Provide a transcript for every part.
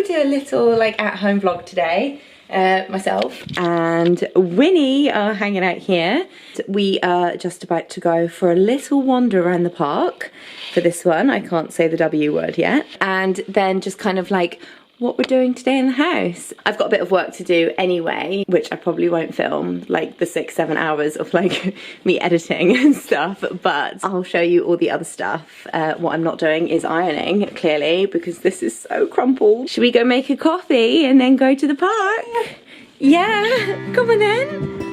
do a little like at-home vlog today. Myself and Winnie are hanging out here. We are just about to go for a little wander around the park for this one. I can't say the W word yet. And then just kind of like what we're doing today in the house. I've got a bit of work to do anyway, which I probably won't film, like the 6-7 hours of like me editing and stuff, but I'll show you all the other stuff. What I'm not doing is ironing, clearly, because this is so crumpled. Should we go make a coffee and then go to the park? Yeah, come on then.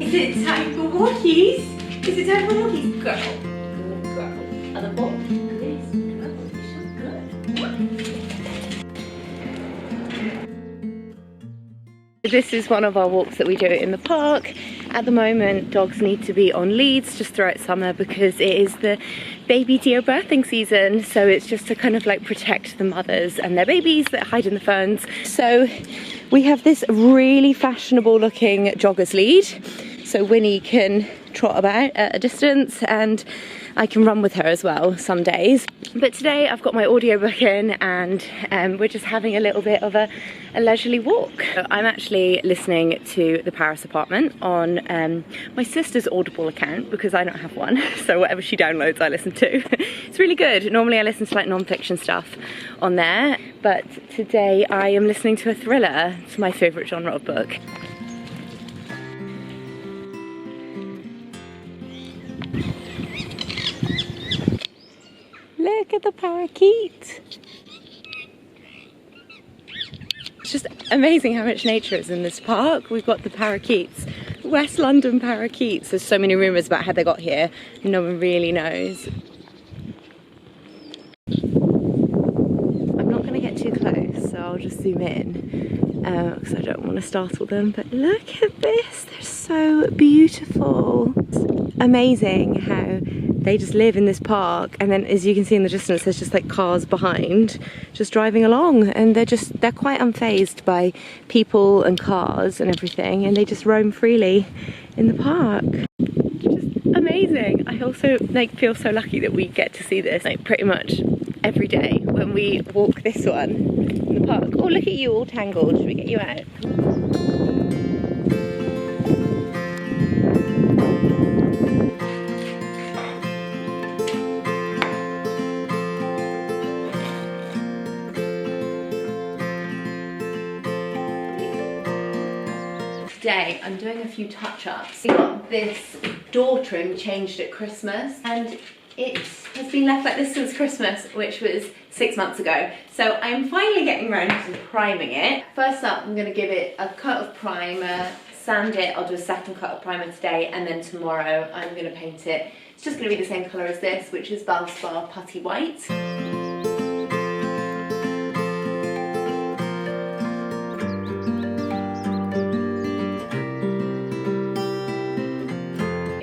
Is it time for walkies? Is it time for walkies? Go. Good girl. Other ball. This good. This is one of our walks that we do in the park. At the moment, dogs need to be on leads just throughout summer because it is the baby deer birthing season. So it's just to kind of like protect the mothers and their babies that hide in the ferns. So we have this really fashionable looking jogger's lead. So Winnie can trot about at a distance and I can run with her as well some days. But today I've got my audiobook in and we're just having a little bit of a leisurely walk. So I'm actually listening to The Paris Apartment on my sister's Audible account because I don't have one. So whatever she downloads I listen to. It's really good. Normally I listen to like non-fiction stuff on there. But today I am listening to a thriller. It's my favourite genre of book. Look at the parakeet. It's just amazing how much nature is in this park. We've got the parakeets, West London parakeets. There's so many rumours about how they got here. No one really knows. I'm not going to get too close, so I'll just zoom in because I don't want to startle them. But look at this, they're so beautiful. It's amazing how they just live in this park, and then as you can see in the distance there's just like cars behind just driving along, and they're quite unfazed by people and cars and everything, and they just roam freely in the park. Just amazing. I also like feel so lucky that we get to see this like pretty much every day when we walk this one in the park. Oh, look at you all tangled. Should we get you out? Today I'm doing a few touch-ups. We got this door trim changed at Christmas and it has been left like this since Christmas, which was 6 months ago. So I'm finally getting around to priming it. First up, I'm going to give it a coat of primer, sand it. I'll do a second coat of primer today, and then tomorrow I'm going to paint it. It's just going to be the same colour as this, which is Valspar Putty White.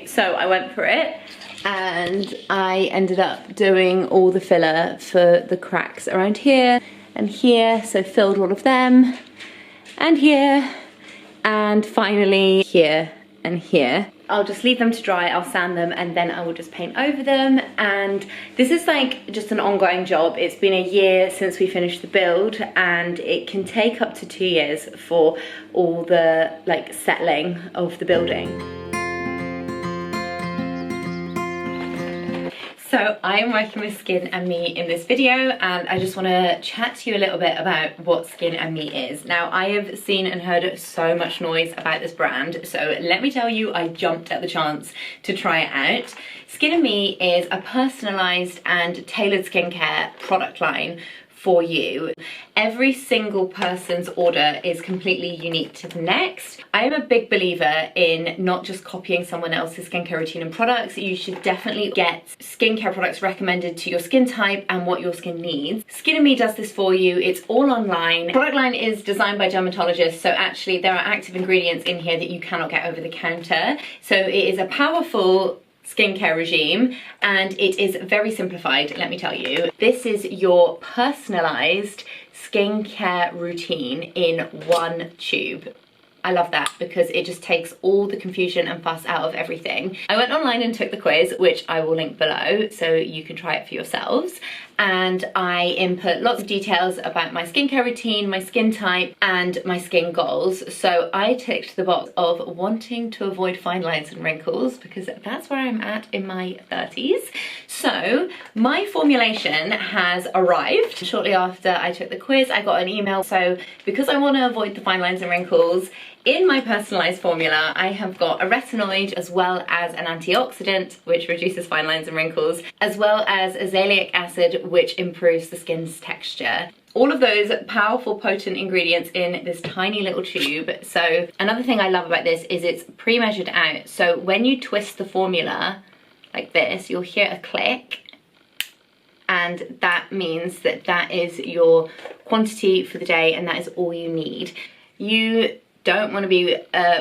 So I went for it and I ended up doing all the filler for the cracks around here and here, so filled all of them, and here, and finally here and here. I'll just leave them to dry, I'll sand them, and then I will just paint over them. And this is like just an ongoing job. It's been a year since we finished the build, and it can take up to 2 years for all the like settling of the building. So I'm working with Skin and Me in this video, and I just want to chat to you a little bit about what Skin and Me is. Now, I have seen and heard so much noise about this brand, so let me tell you, I jumped at the chance to try it out. Skin and Me is a personalised and tailored skincare product line for you. Every single person's order is completely unique to the next. I am a big believer in not just copying someone else's skincare routine and products. You should definitely get skincare products recommended to your skin type and what your skin needs. Skin and Me does this for you. It's all online. The product line is designed by dermatologists, so actually there are active ingredients in here that you cannot get over the counter. So it is a powerful skincare regime, and it is very simplified, let me tell you. This is your personalized skincare routine in one tube. I love that because it just takes all the confusion and fuss out of everything. I went online and took the quiz, which I will link below so you can try it for yourselves. And I input lots of details about my skincare routine, my skin type, and my skin goals. So I ticked the box of wanting to avoid fine lines and wrinkles because that's where I'm at in my 30s. So my formulation has arrived. Shortly after I took the quiz, I got an email. So because I want to avoid the fine lines and wrinkles, in my personalised formula, I have got a retinoid as well as an antioxidant, which reduces fine lines and wrinkles, as well as azelaic acid, which improves the skin's texture. All of those powerful, potent ingredients in this tiny little tube. So another thing I love about this is it's pre-measured out. So when you twist the formula like this, you'll hear a click. And that means that that is your quantity for the day and that is all you need. You don't want to be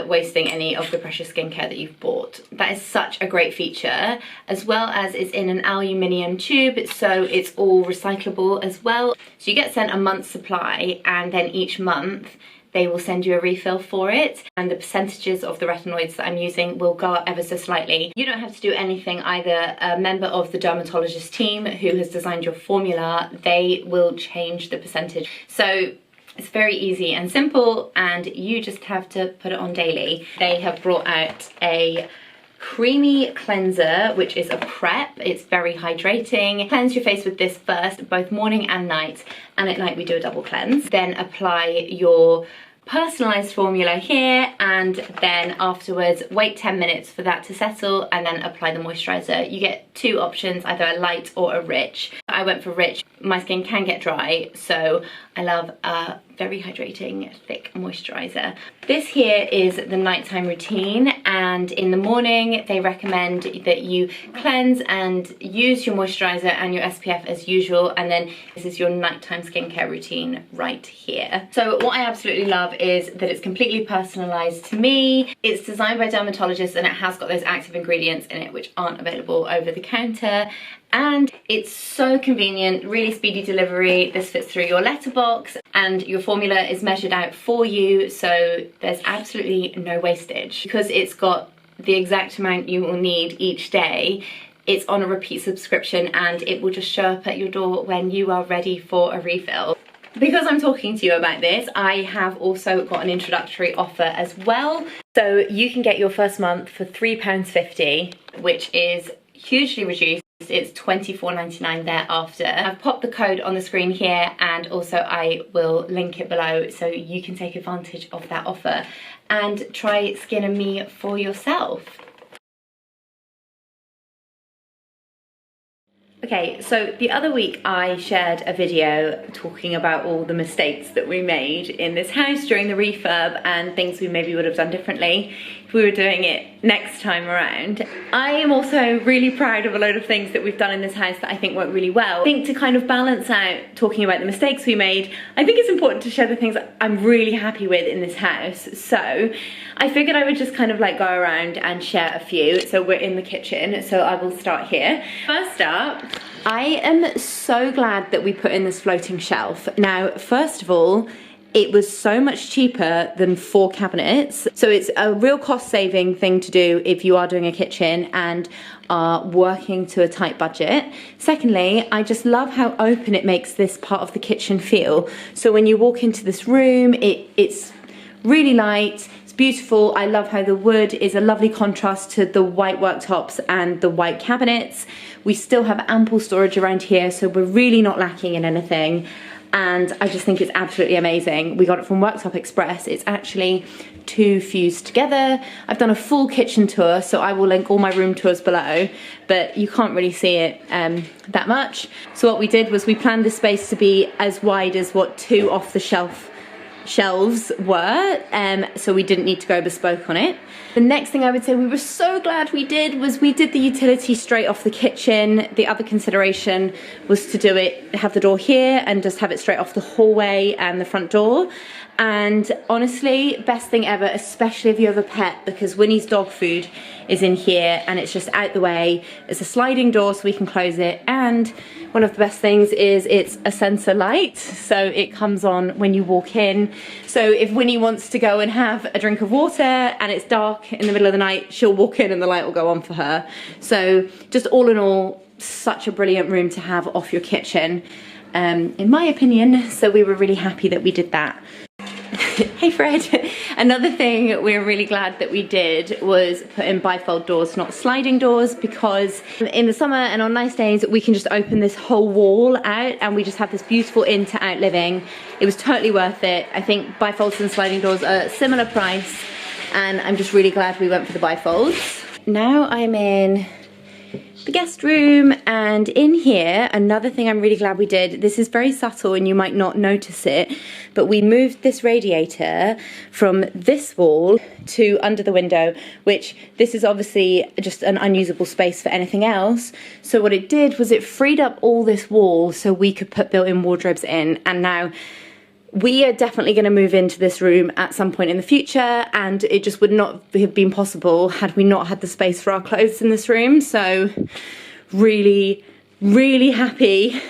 wasting any of the precious skincare that you've bought. That is such a great feature, as well as it's in an aluminium tube, so it's all recyclable as well. So you get sent a month's supply, and then each month they will send you a refill for it, and the percentages of the retinoids that I'm using will go up ever so slightly. You don't have to do anything either. A member of the dermatologist team who has designed your formula, they will change the percentage. So it's very easy and simple, and you just have to put it on daily. They have brought out a creamy cleanser, which is a prep. It's very hydrating. Cleanse your face with this first, both morning and night, and at night we do a double cleanse. Then apply your personalized formula here, and then afterwards wait 10 minutes for that to settle and then apply the moisturizer. You get two options, either a light or a rich. I went for rich. My skin can get dry, so I love a very hydrating thick moisturizer. This here is the nighttime routine, and in the morning they recommend that you cleanse and use your moisturizer and your SPF as usual, and then this is your nighttime skincare routine right here. So what I absolutely love is that it's completely personalized to me. It's designed by dermatologists and it has got those active ingredients in it which aren't available over the counter. And it's so convenient, really speedy delivery. This fits through your letterbox and your formula is measured out for you, so there's absolutely no wastage. Because it's got the exact amount you will need each day, it's on a repeat subscription and it will just show up at your door when you are ready for a refill. Because I'm talking to you about this, I have also got an introductory offer as well. So you can get your first month for £3.50, which is hugely reduced. It's £24.99 thereafter. I've popped the code on the screen here, and also I will link it below so you can take advantage of that offer and try Skin and Me for yourself. Okay, so the other week I shared a video talking about all the mistakes that we made in this house during the refurb and things we maybe would have done differently if we were doing it next time around. I am also really proud of a load of things that we've done in this house that I think work really well. I think to kind of balance out talking about the mistakes we made, I think it's important to share the things I'm really happy with in this house. So I figured I would just kind of like go around and share a few. So we're in the kitchen, so I will start here. First up, I am so glad that we put in this floating shelf. Now, first of all, it was so much cheaper than 4 cabinets. So it's a real cost-saving thing to do if you are doing a kitchen and are working to a tight budget. Secondly, I just love how open it makes this part of the kitchen feel. So when you walk into this room, it's really light. Beautiful. I love how the wood is a lovely contrast to the white worktops and the white cabinets. We still have ample storage around here, so we're really not lacking in anything, and I just think it's absolutely amazing. We got it from Worktop Express. It's actually 2 fused together. I've done a full kitchen tour, so I will link all my room tours below, but you can't really see it that much. So what we did was we planned the space to be as wide as what 2 off-the-shelf shelves were, so we didn't need to go bespoke on it. The next thing I would say we were so glad we did was we did the utility straight off the kitchen. The other consideration was to do it, have the door here and just have it straight off the hallway and the front door. And honestly, best thing ever, especially if you have a pet, because Winnie's dog food is in here and it's just out the way. It's a sliding door so we can close it, and one of the best things is it's a sensor light, so it comes on when you walk in. So if Winnie wants to go and have a drink of water and it's dark in the middle of the night, she'll walk in and the light will go on for her. So just all in all, such a brilliant room to have off your kitchen, in my opinion. So we were really happy that we did that. Hey Fred. Another thing we're really glad that we did was put in bifold doors, not sliding doors, because in the summer and on nice days we can just open this whole wall out and we just have this beautiful in to out living. It was totally worth it. I think bifolds and sliding doors are a similar price, and I'm just really glad we went for the bifolds. Now I'm in the guest room, and in here, another thing I'm really glad we did, this is very subtle and you might not notice it, but we moved this radiator from this wall to under the window, which this is obviously just an unusable space for anything else. So what it did was it freed up all this wall so we could put built-in wardrobes in, and now we are definitely going to move into this room at some point in the future, and it just would not have been possible had we not had the space for our clothes in this room. So really, really happy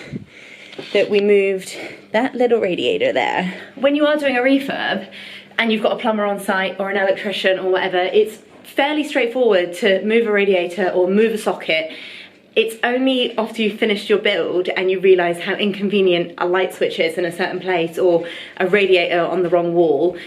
that we moved that little radiator there. When you are doing a refurb and you've got a plumber on site or an electrician or whatever, it's fairly straightforward to move a radiator or move a socket. It's only after you've finished your build and you realise how inconvenient a light switch is in a certain place or a radiator on the wrong wall,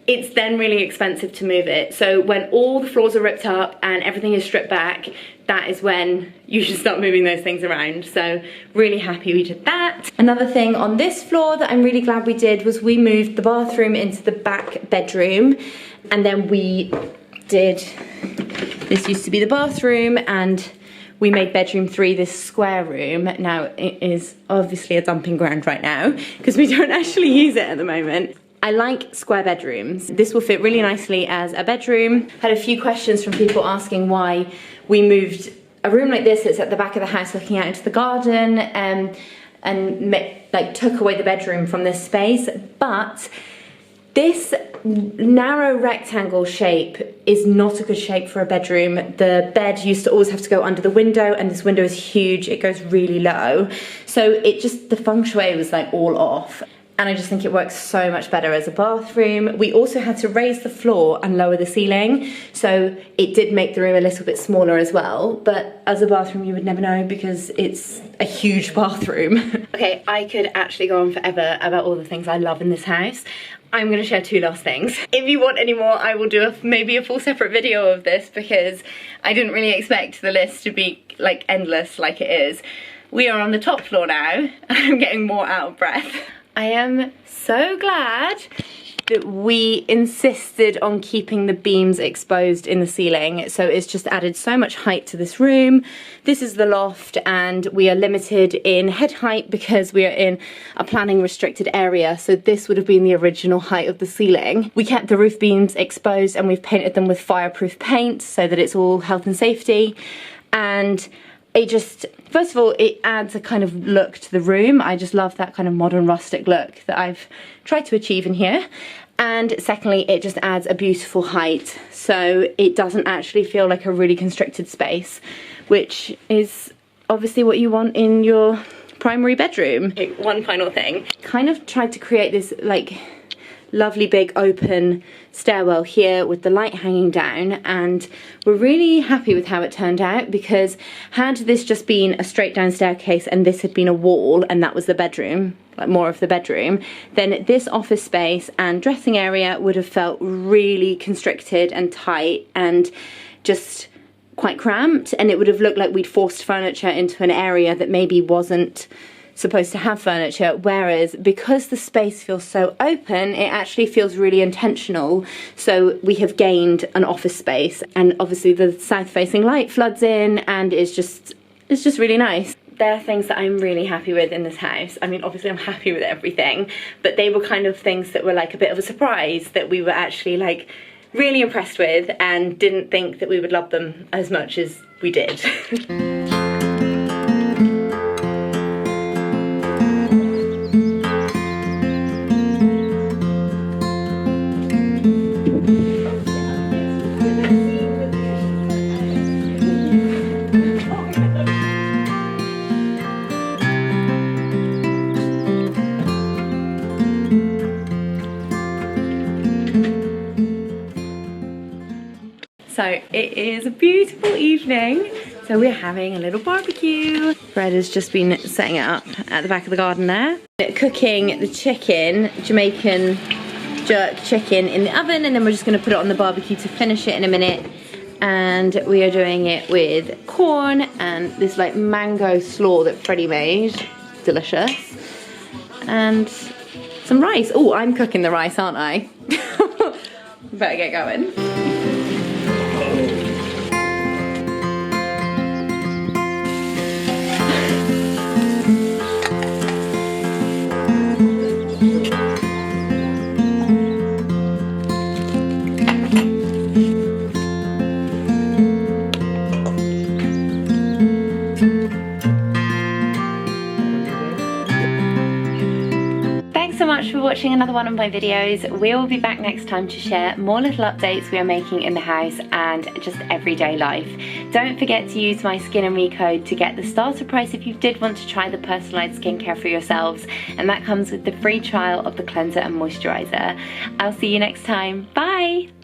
it's then really expensive to move it. So when all the floors are ripped up and everything is stripped back, that is when you should start moving those things around. So really happy we did that. Another thing on this floor that I'm really glad we did was we moved the bathroom into the back bedroom, and then we did, this used to be the bathroom, and we made bedroom 3 this square room. Now it is obviously a dumping ground right now because we don't actually use it at the moment. I like square bedrooms. This will fit really nicely as a bedroom. Had a few questions from people asking why we moved a room like this that's at the back of the house looking out into the garden, and like took away the bedroom from this space. But this narrow rectangle shape is not a good shape for a bedroom. The bed used to always have to go under the window, and this window is huge, it goes really low. So it just, the feng shui was like all off. And I just think it works so much better as a bathroom. We also had to raise the floor and lower the ceiling, so it did make the room a little bit smaller as well. But as a bathroom, you would never know because it's a huge bathroom. Okay, I could actually go on forever about all the things I love in this house. I'm gonna share 2 last things. If you want any more, I will do maybe a full separate video of this because I didn't really expect the list to be like endless like it is. We are on the top floor now. I'm getting more out of breath. I am so glad that we insisted on keeping the beams exposed in the ceiling, so it's just added so much height to this room. This is the loft, and we are limited in head height because we are in a planning restricted area, so this would have been the original height of the ceiling. We kept the roof beams exposed and we've painted them with fireproof paint so that it's all health and safety. And it just, first of all, it adds a kind of look to the room. I just love that kind of modern rustic look that I've tried to achieve in here. And secondly, it just adds a beautiful height, so it doesn't actually feel like a really constricted space, which is obviously what you want in your primary bedroom. Okay, one final thing. Kind of tried to create this like lovely big open stairwell here with the light hanging down, and we're really happy with how it turned out, because had this just been a straight down staircase and this had been a wall and that was the bedroom, like more of the bedroom, then this office space and dressing area would have felt really constricted and tight and just quite cramped, and it would have looked like we'd forced furniture into an area that maybe wasn't supposed to have furniture. Whereas because the space feels so open, it actually feels really intentional. So we have gained an office space, and obviously the south facing light floods in, and it's just really nice. There are things that I'm really happy with in this house. I mean, obviously I'm happy with everything, but they were kind of things that were like a bit of a surprise that we were actually like really impressed with and didn't think that we would love them as much as we did. So it is a beautiful evening. So we're having a little barbecue. Fred has just been setting it up at the back of the garden there. Cooking the chicken, Jamaican jerk chicken in the oven, and then we're just gonna put it on the barbecue to finish it in a minute. And we are doing it with corn and this like mango slaw that Freddie made. Delicious. And some rice. Oh, I'm cooking the rice, aren't I? Better get going. For watching another one of my videos. We will be back next time to share more little updates we are making in the house and just everyday life. Don't forget to use my Skin & Me code to get the starter price if you did want to try the personalized skincare for yourselves, and that comes with the free trial of the cleanser and moisturizer. I'll see you next time. Bye!